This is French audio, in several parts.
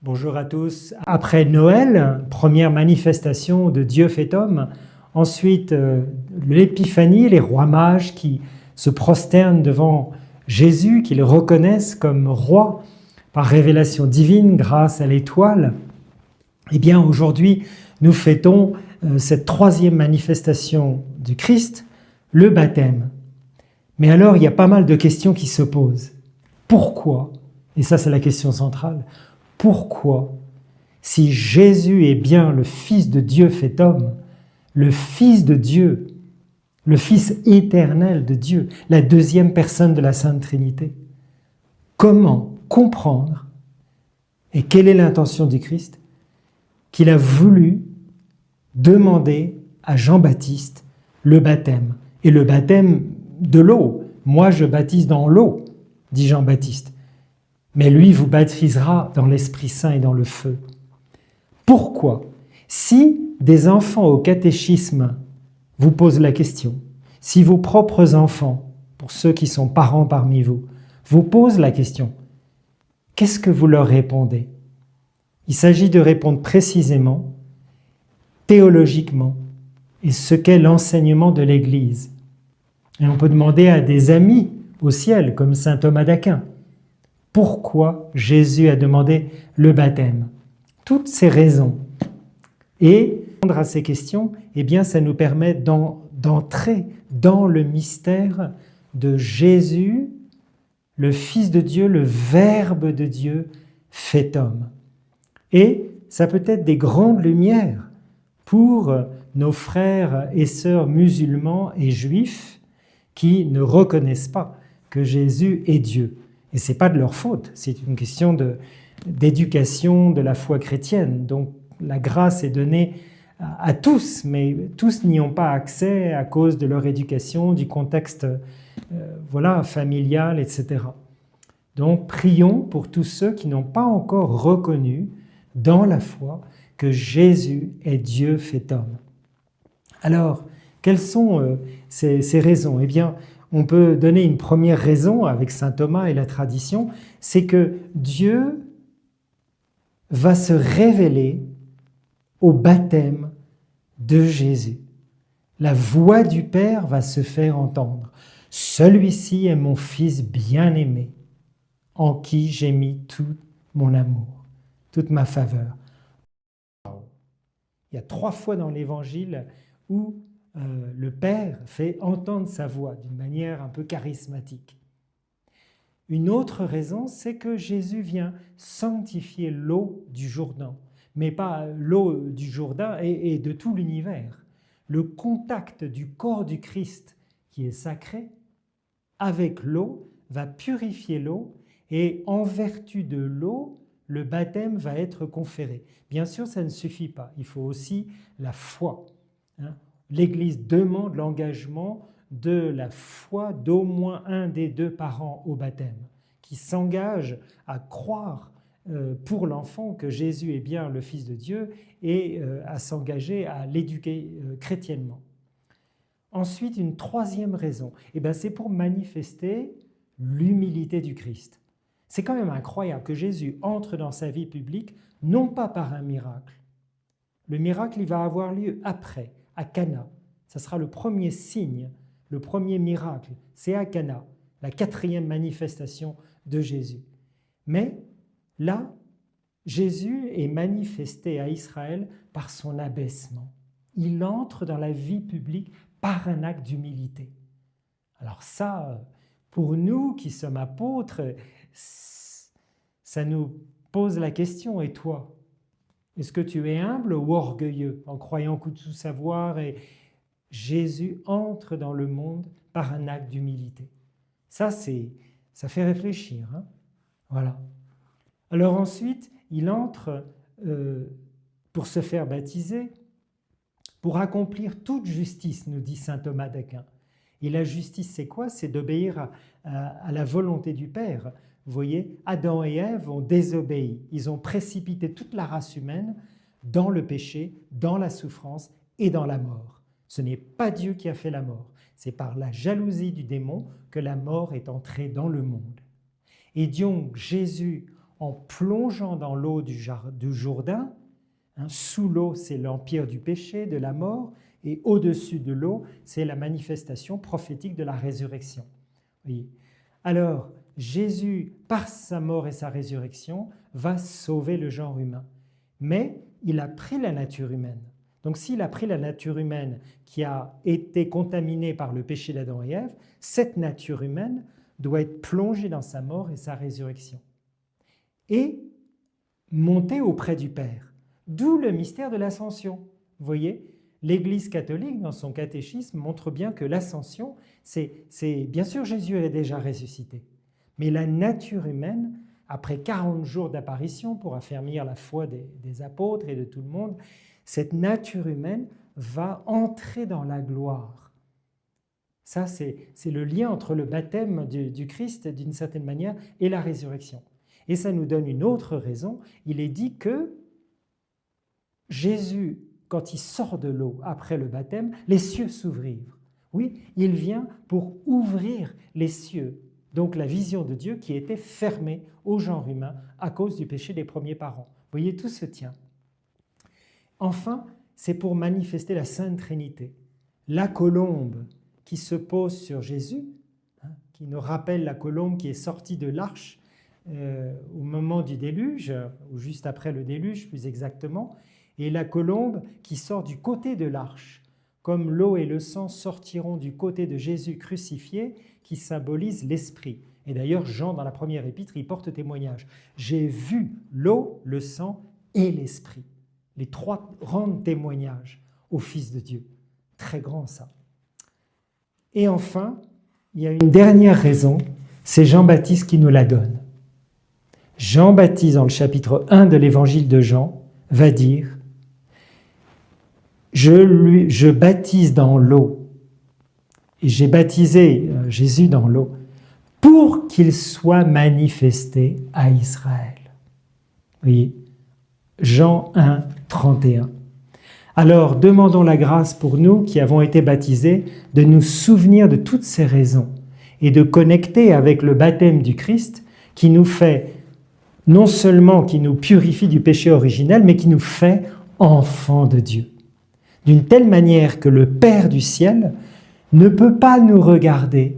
Bonjour à tous. Après Noël, première manifestation de Dieu fait homme, ensuite l'épiphanie, les rois mages qui se prosternent devant Jésus, qui le reconnaissent comme roi par révélation divine grâce à l'étoile. Eh bien aujourd'hui, nous fêtons cette troisième manifestation du Christ, le baptême. Mais alors, il y a pas mal de questions qui se posent. Pourquoi? Et ça, c'est la question centrale. Pourquoi, si Jésus est bien le Fils de Dieu fait homme, le Fils de Dieu, le Fils éternel de Dieu, la deuxième personne de la Sainte Trinité, comment comprendre, et quelle est l'intention du Christ, qu'il a voulu demander à Jean-Baptiste le baptême, et le baptême de l'eau. Moi, je baptise dans l'eau, dit Jean-Baptiste. Mais lui vous baptisera dans l'Esprit Saint et dans le feu. Pourquoi? Si des enfants au catéchisme vous posent la question, si vos propres enfants, pour ceux qui sont parents parmi vous, vous posent la question, qu'est-ce que vous leur répondez? Il s'agit de répondre précisément, théologiquement, et ce qu'est l'enseignement de l'Église. Et on peut demander à des amis au ciel, comme saint Thomas d'Aquin, pourquoi Jésus a demandé le baptême. Toutes ces raisons. Et répondre à ces questions, eh bien, ça nous permet d'entrer dans le mystère de Jésus, le Fils de Dieu, le Verbe de Dieu fait homme. Et ça peut être des grandes lumières pour nos frères et sœurs musulmans et juifs qui ne reconnaissent pas que Jésus est Dieu. Et ce n'est pas de leur faute, c'est une question d'éducation de la foi chrétienne. Donc la grâce est donnée à tous, mais tous n'y ont pas accès à cause de leur éducation, du contexte familial, etc. Donc prions pour tous ceux qui n'ont pas encore reconnu dans la foi que Jésus est Dieu fait homme. Alors, quelles sont ces raisons? Eh bien, on peut donner une première raison avec saint Thomas et la tradition, c'est que Dieu va se révéler au baptême de Jésus. La voix du Père va se faire entendre. Celui-ci est mon Fils bien-aimé, en qui j'ai mis tout mon amour, toute ma faveur. Il y a 3 fois dans l'Évangile où le Père fait entendre sa voix d'une manière un peu charismatique. Une autre raison, c'est que Jésus vient sanctifier l'eau du Jourdain, mais pas l'eau du Jourdain et de tout l'univers. Le contact du corps du Christ, qui est sacré, avec l'eau, va purifier l'eau, et en vertu de l'eau, le baptême va être conféré. Bien sûr, ça ne suffit pas, il faut aussi la foi. L'Église demande l'engagement de la foi d'au moins un des 2 parents au baptême, qui s'engage à croire pour l'enfant que Jésus est bien le Fils de Dieu et à s'engager à l'éduquer chrétiennement. Ensuite, une troisième raison, c'est pour manifester l'humilité du Christ. C'est quand même incroyable que Jésus entre dans sa vie publique, non pas par un miracle. Le miracle, il va avoir lieu après, à Cana. Ça sera le premier signe, le premier miracle. C'est à Cana, la 4e manifestation de Jésus. Mais là, Jésus est manifesté à Israël par son abaissement. Il entre dans la vie publique par un acte d'humilité. Alors ça, pour nous qui sommes apôtres, ça nous pose la question, et toi? Est-ce que tu es humble ou orgueilleux en croyant tout savoir? Et Jésus entre dans le monde par un acte d'humilité. Ça fait réfléchir. Voilà. Alors ensuite, il entre pour se faire baptiser, pour accomplir toute justice, nous dit saint Thomas d'Aquin. Et la justice, c'est quoi? C'est d'obéir à la volonté du Père. Vous voyez, Adam et Ève ont désobéi. Ils ont précipité toute la race humaine dans le péché, dans la souffrance et dans la mort. Ce n'est pas Dieu qui a fait la mort. C'est par la jalousie du démon que la mort est entrée dans le monde. Et donc Jésus, en plongeant dans l'eau du Jourdain. Sous l'eau, c'est l'empire du péché, de la mort, et au-dessus de l'eau, c'est la manifestation prophétique de la résurrection. Oui. Alors, Jésus, par sa mort et sa résurrection, va sauver le genre humain. Mais il a pris la nature humaine. Donc s'il a pris la nature humaine qui a été contaminée par le péché d'Adam et Ève, cette nature humaine doit être plongée dans sa mort et sa résurrection. Et monter auprès du Père. D'où le mystère de l'ascension. Vous voyez, l'Église catholique, dans son catéchisme, montre bien que l'ascension, c'est bien sûr Jésus est déjà ressuscité, mais la nature humaine, après 40 jours d'apparition pour affermir la foi des apôtres et de tout le monde, cette nature humaine va entrer dans la gloire. Ça, c'est le lien entre le baptême du Christ, d'une certaine manière, et la résurrection. Et ça nous donne une autre raison. Il est dit que Jésus, quand il sort de l'eau après le baptême, les cieux s'ouvrirent. Oui, il vient pour ouvrir les cieux. Donc la vision de Dieu qui était fermée au genre humain à cause du péché des premiers parents. Vous voyez, tout se tient. Enfin, c'est pour manifester la Sainte Trinité. La colombe qui se pose sur Jésus, qui nous rappelle la colombe qui est sortie de l'arche au moment du déluge, ou juste après le déluge plus exactement, et la colombe qui sort du côté de l'arche, comme l'eau et le sang sortiront du côté de Jésus crucifié, qui symbolise l'Esprit. Et d'ailleurs, Jean, dans la première épître, il porte témoignage. J'ai vu l'eau, le sang et l'Esprit. Les trois rendent témoignage au Fils de Dieu. Très grand, ça. Et enfin, il y a une dernière raison, c'est Jean-Baptiste qui nous la donne. Jean-Baptiste, dans le chapitre 1 de l'évangile de Jean, va dire « Je baptise dans l'eau, et j'ai baptisé Jésus dans l'eau, pour qu'il soit manifesté à Israël. » Vous voyez, Jean 1, 31. Alors, demandons la grâce pour nous qui avons été baptisés de nous souvenir de toutes ces raisons et de connecter avec le baptême du Christ qui nous fait, non seulement qui nous purifie du péché originel, mais qui nous fait enfants de Dieu. D'une telle manière que le Père du ciel ne peut pas nous regarder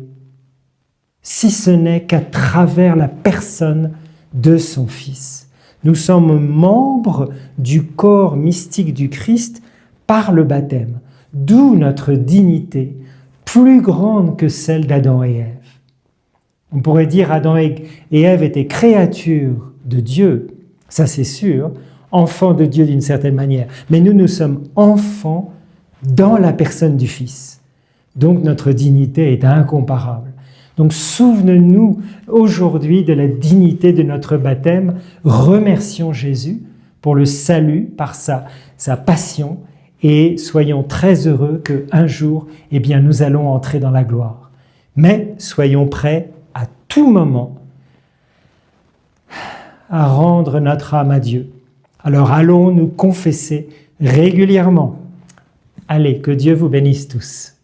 si ce n'est qu'à travers la personne de son Fils. Nous sommes membres du corps mystique du Christ par le baptême, d'où notre dignité plus grande que celle d'Adam et Ève. On pourrait dire Adam et Ève étaient créatures de Dieu, ça c'est sûr, enfants de Dieu d'une certaine manière, mais nous sommes enfants dans la personne du Fils. Donc notre dignité est incomparable. Donc souvenons-nous aujourd'hui de la dignité de notre baptême, remercions Jésus pour le salut par sa passion et soyons très heureux qu'un jour, nous allons entrer dans la gloire. Mais soyons prêts à tout moment à rendre notre âme à Dieu. Alors allons nous confesser régulièrement. Allez, que Dieu vous bénisse tous.